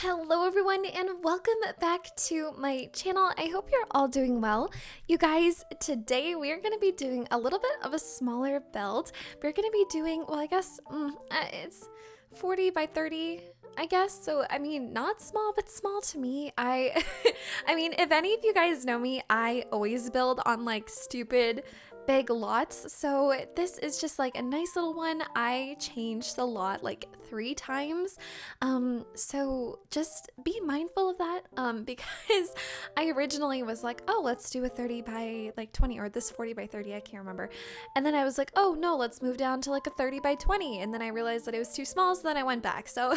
Hello everyone and welcome back to my channel. I hope you're all doing well. You guys, today we are going to be doing a little bit of a smaller build. We're going to be doing, well, I guess it's 40 by 30, I guess. So, I mean, not small, but small to me. I mean, if any of you guys know me, I always build on like stupid big lots, so this is just like a nice little one. I changed the lot like 3 times, so just be mindful of that, because I originally was like, oh, let's do a 30 by like 20, or this 40 by 30, I can't remember, and then I was like, oh no, let's move down to like a 30 by 20, and then I realized that it was too small, so then I went back. So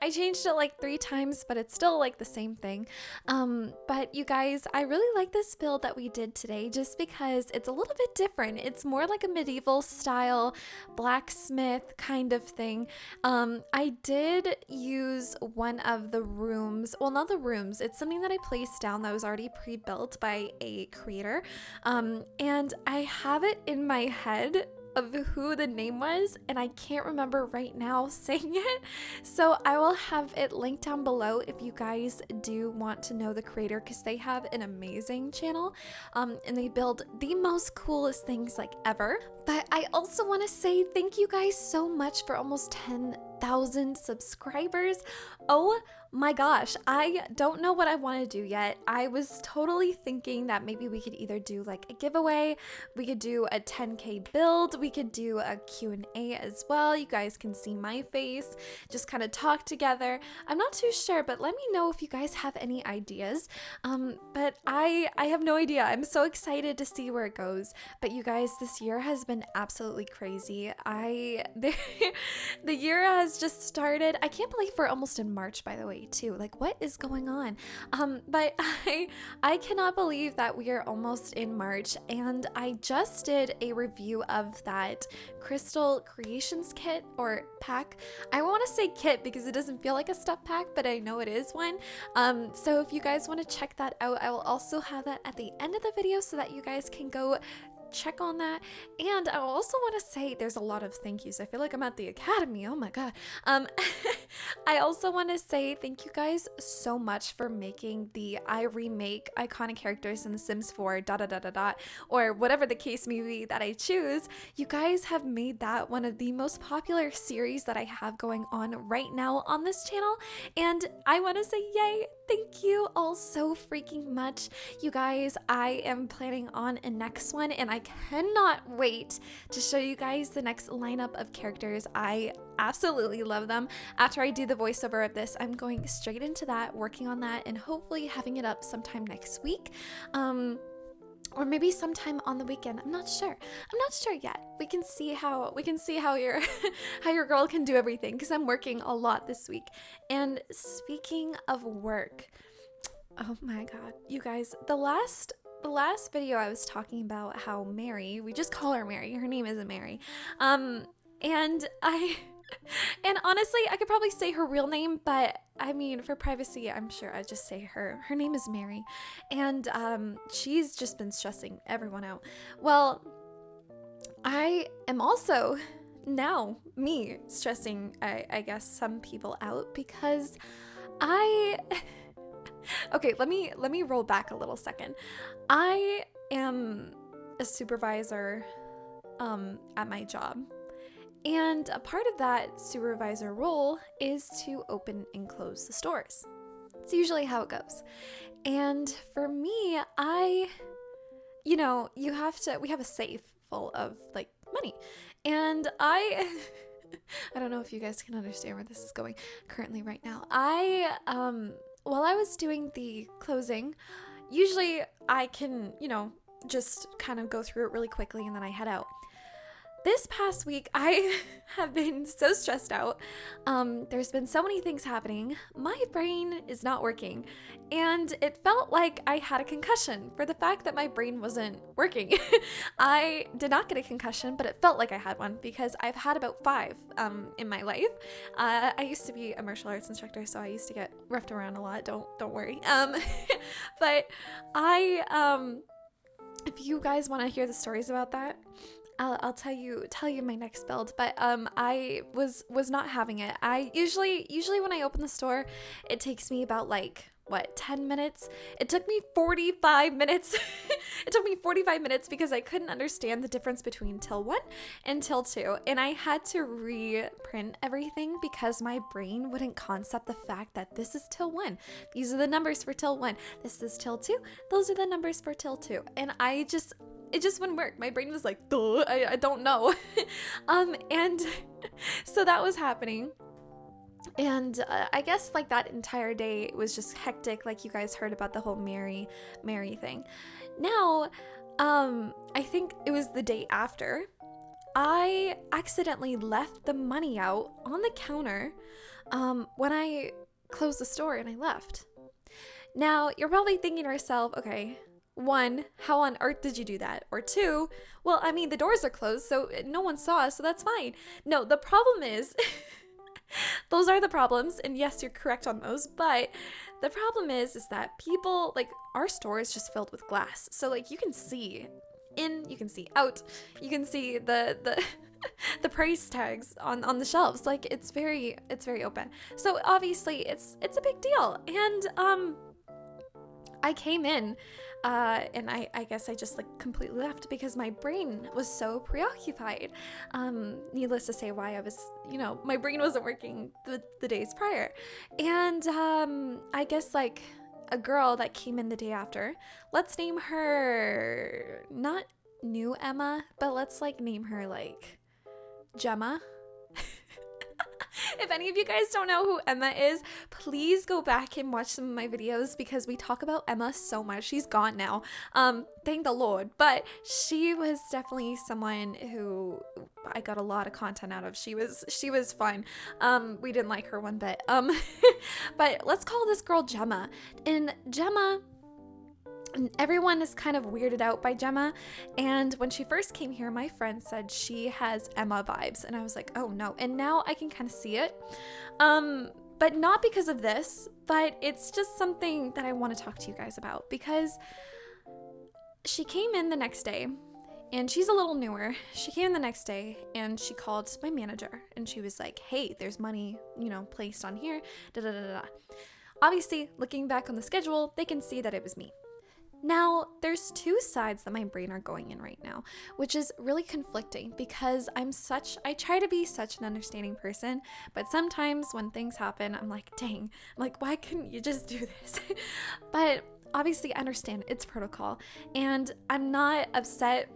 I changed it like 3 times, but it's still like the same thing. But you guys, I really like this build that we did today just because it's a little bit different. It's more like a medieval style blacksmith kind of thing. I did use one of the rooms, well, not the rooms, it's something that I placed down that was already pre-built by a creator, and I have it in my head of who the name was, and I can't remember right now saying it, so I will have it linked down below if you guys do want to know the creator, because they have an amazing channel, and they build the most coolest things like ever. But I also want to say thank you guys so much for almost 10,000 subscribers. Oh my gosh, I don't know what I want to do yet. I was totally thinking that maybe we could either do like a giveaway, we could do a 10K build, we could do a Q&A as well. You guys can see my face, just kind of talk together. I'm not too sure, but let me know if you guys have any ideas. But I have no idea. I'm so excited to see where it goes. But you guys, this year has been absolutely crazy. The year has just started. I can't believe we're almost in March, by the way, too. Like, what is going on? But I cannot believe that we are almost in March, and I just did a review of that Crystal Creations kit or pack. I want to say kit because it doesn't feel like a stuff pack, but I know it is one. So if you guys want to check that out, I will also have that at the end of the video so that you guys can go check on that. And I also want to say there's a lot of thank yous. I feel like I'm at the academy. Oh my god. I also want to say thank you guys so much for making the I remake iconic characters in The Sims 4 ... or whatever the case may be that I choose. You guys have made that one of the most popular series that I have going on right now on this channel, and I want to say yay. Thank you all so freaking much. You guys, I am planning on a next one, and I cannot wait to show you guys the next lineup of characters. I absolutely love them. After I do the voiceover of this, I'm going straight into that, working on that, and hopefully having it up sometime next week. Or maybe sometime on the weekend. I'm not sure yet. We can see how your how your girl can do everything, because I'm working a lot this week. And speaking of work, oh my god, you guys, the last video I was talking about how Mary, we just call her Mary, her name isn't Mary, and honestly, I could probably say her real name, but I mean, for privacy, I'm sure I'd just say her name is Mary, and she's just been stressing everyone out. Well, I am also now me stressing, I guess, some people out, because okay, let me roll back a little second. I am a supervisor at my job. And a part of that supervisor role is to open and close the stores. It's usually how it goes. And for me, we have a safe full of like money. And I don't know if you guys can understand where this is going currently right now. While I was doing the closing, usually I can, just kind of go through it really quickly and then I head out. This past week, I have been so stressed out. There's been so many things happening. My brain is not working, and it felt like I had a concussion for the fact that my brain wasn't working. I did not get a concussion, but it felt like I had one because I've had about 5 in my life. I used to be a martial arts instructor, so I used to get roughed around a lot. Don't worry. But if you guys want to hear the stories about that, I'll tell you my next build, but I was not having it. I usually when I open the store, it takes me about like what, 10 minutes? It took me 45 minutes. It took me 45 minutes because I couldn't understand the difference between till 1 and till 2. And I had to reprint everything because my brain wouldn't concept the fact that this is till 1. These are the numbers for till 1. This is till 2. Those are the numbers for till 2. And it just wouldn't work. My brain was like, duh, I don't know. And so that was happening. And I guess like that entire day was just hectic, like you guys heard about the whole Mary thing. Now, I think it was the day after, I accidentally left the money out on the counter when I closed the store and I left. Now, you're probably thinking to yourself, okay, 1, how on earth did you do that? Or 2, well, I mean, the doors are closed, so no one saw us, so that's fine. No, the problem is... Those are the problems, and yes, you're correct on those, but the problem is that people, like, our store is just filled with glass, so like you can see in, you can see out, you can see the the price tags on the shelves. Like it's very open, so obviously it's a big deal. And I came in and I guess I just like completely left because my brain was so preoccupied. Needless to say why I was, my brain wasn't working the days prior. And I guess like a girl that came in the day after, let's name her not new Emma, but let's like name her like Gemma. If any of you guys don't know who Emma is, please go back and watch some of my videos because we talk about Emma so much. She's gone now. Thank the Lord. But she was definitely someone who I got a lot of content out of. She was fun. We didn't like her one bit. But let's call this girl Gemma. And Gemma, everyone is kind of weirded out by Gemma, and when she first came here, my friend said she has Emma vibes, and I was like, oh no. And now I can kind of see it, but not because of this, but it's just something that I want to talk to you guys about, because she came in the next day, and she's a little newer. She came in the next day and she called my manager, and she was like, hey, there's money, placed on here, da da da da. Obviously, looking back on the schedule, they can see that it was me. Now, there's two sides that my brain are going in right now, which is really conflicting because I try to be such an understanding person, but sometimes when things happen, I'm like, dang, why couldn't you just do this? But obviously I understand it's protocol, and I'm not upset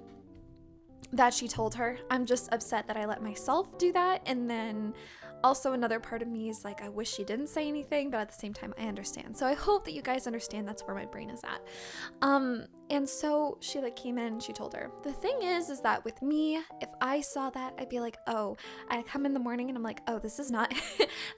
that she told her. I'm just upset that I let myself do that, and then also another part of me is like, I wish she didn't say anything, but at the same time, I understand. So I hope that you guys understand that's where my brain is at. And so she like came in and she told her. The thing is that with me, if I saw that, I'd be like, oh, I come in the morning and I'm like, oh, this is not,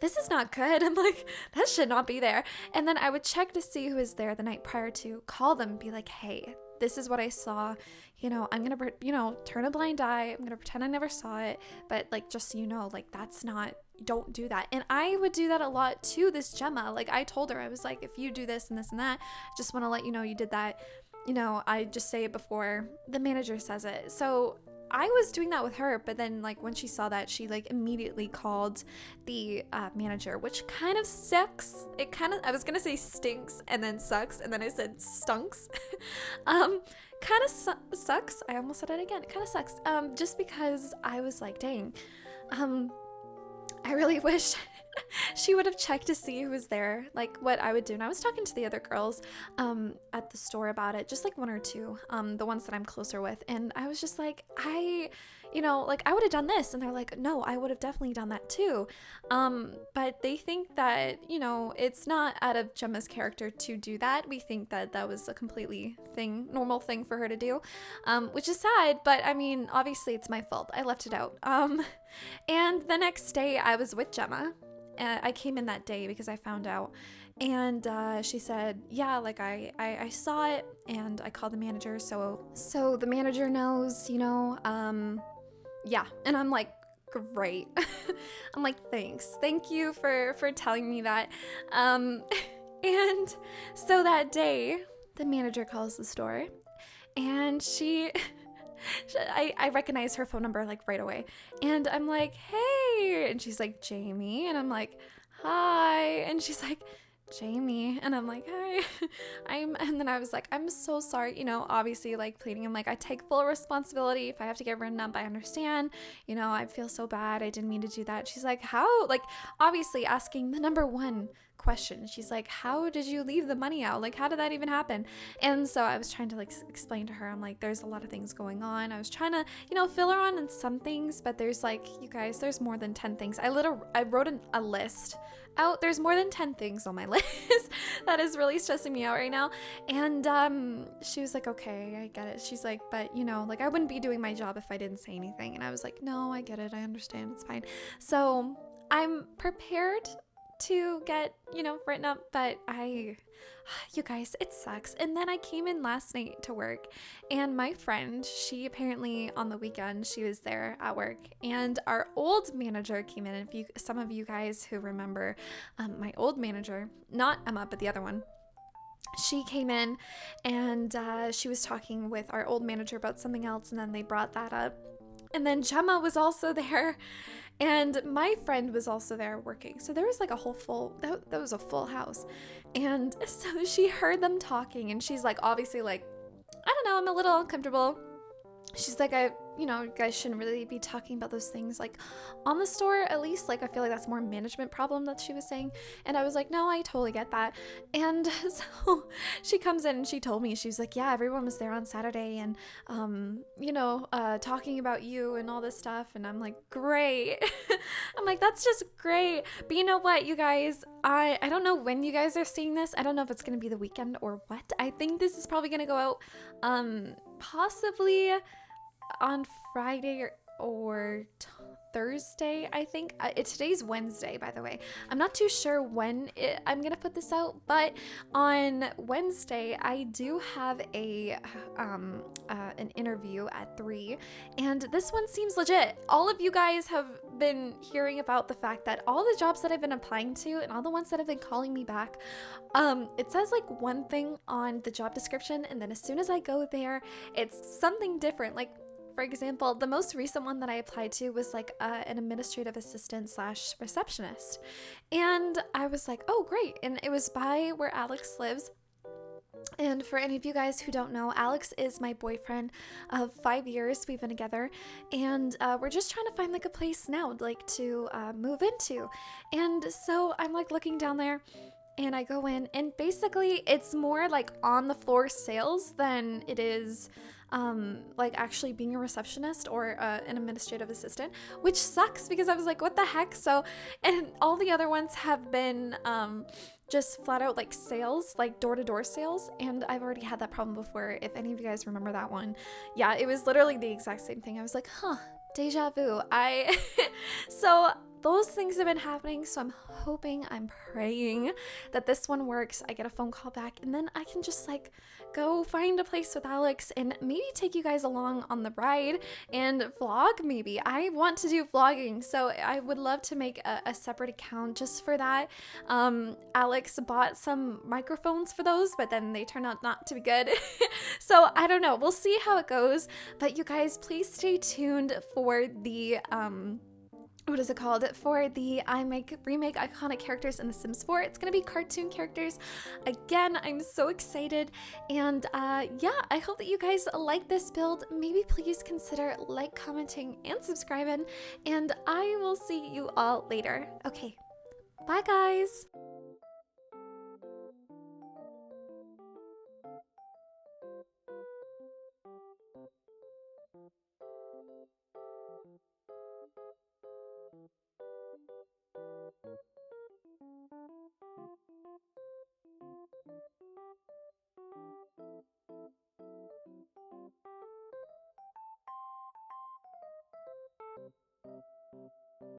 this is not good. I'm like, that should not be there. And then I would check to see who was there the night prior to, call them and be like, hey, this is what I saw. I'm going to, turn a blind eye. I'm going to pretend I never saw it. But like, just so you know, like, that's not, don't do that. And I would do that a lot to this Gemma. Like I told her, I was like, if you do this and this and that, just want to let you know you did that. I just say it before the manager says it. So I was doing that with her, but then like when she saw that, she like immediately called the manager, which kind of sucks. I was gonna say stinks and then sucks, and then I said stunks. Kind of sucks. I almost said it again. It kind of sucks. Just because I was like, dang, I really wish she would have checked to see who was there, like what I would do. And I was talking to the other girls at the store about it, just like one or two, the ones that I'm closer with. And I was just like, I would have done this. And they're like, no, I would have definitely done that too. But they think that, it's not out of Gemma's character to do that. We think that that was a completely normal thing for her to do, which is sad. But I mean, obviously it's my fault. I left it out. And the next day I was with Gemma. I came in that day because I found out, and she said, yeah, like I saw it, and I called the manager, so the manager knows, yeah. And I'm like, great. I'm like, thank you for telling me that. And so that day the manager calls the store, and she I recognize her phone number like right away. And I'm like, hey. And she's like, Jamie. And I'm like, hi. And she's like, Jamie. And I'm like, hi. And then I was like, I'm so sorry, you know, obviously like pleading. I'm like, I take full responsibility. If I have to get written up, I understand, you know, I feel so bad. I didn't mean to do that. She's like, how? Like, obviously asking the number one question. She's like, how did you leave the money out? Like, how did that even happen? And so I was trying to like explain to her, I'm like, there's a lot of things going on. I was trying to, you know, fill her on in some things, but there's like, you guys, there's more than 10 things. I wrote a list out. There's more than 10 things on my list that is really stressing me out right now. And she was like, okay, I get it. She's like, but you know, like I wouldn't be doing my job if I didn't say anything. And I was like, no, I get it. I understand. It's fine. So I'm prepared to get, you know, written up, but you guys, it sucks. And then I came in last night to work, and my friend, she apparently on the weekend, she was there at work, and our old manager came in. And some of you guys who remember my old manager, not Emma, but the other one, she came in and she was talking with our old manager about something else, and then they brought that up. And then Gemma was also there, and my friend was also there working. So there was like a whole that was a full house. And so she heard them talking, and she's like, obviously like, I don't know, I'm a little uncomfortable. She's like, you know, you guys shouldn't really be talking about those things like on the store, at least. Like, I feel like that's more management problem that she was saying. And I was like, no, I totally get that. And so she comes in and she told me, she was like, yeah, everyone was there on Saturday and, you know, talking about you and all this stuff. And I'm like, great. I'm like, that's just great. But you know what, you guys, I don't know when you guys are seeing this. I don't know if it's going to be the weekend or what. I think this is probably going to go out, possibly on Friday or Thursday, I think. Today's Wednesday, by the way. I'm not too sure when I'm gonna put this out, but on Wednesday I do have an interview at 3, and this one seems legit. All of you guys have been hearing about the fact that all the jobs that I've been applying to and all the ones that have been calling me back, it says like one thing on the job description, and then as soon as I go there, it's something different. Like, for example, the most recent one that I applied to was like an administrative assistant / receptionist. And I was like, oh, great. And it was by where Alex lives. And for any of you guys who don't know, Alex is my boyfriend of 5 years. We've been together, and we're just trying to find like a place now, like to move into. And so I'm like looking down there, and I go in, and basically it's more like on the floor sales than it is like actually being a receptionist or an administrative assistant, which sucks because I was like, what the heck? So, and all the other ones have been just flat out like sales, like door-to-door sales, and I've already had that problem before. If any of you guys remember that one, yeah, it was literally the exact same thing. I was like, huh, deja vu. So those things have been happening, so I'm hoping, I'm praying that this one works. I get a phone call back, and then I can just like go find a place with Alex and maybe take you guys along on the ride and vlog. Maybe I want to do vlogging, so I would love to make a separate account just for that. Alex bought some microphones for those, but then they turned out not to be good. So I don't know, we'll see how it goes. But you guys, please stay tuned for the what is it called? For the remake iconic characters in The Sims 4. It's gonna be cartoon characters. Again, I'm so excited. And yeah, I hope that you guys like this build. Maybe please consider like, commenting, and subscribing. And I will see you all later. Okay, bye guys.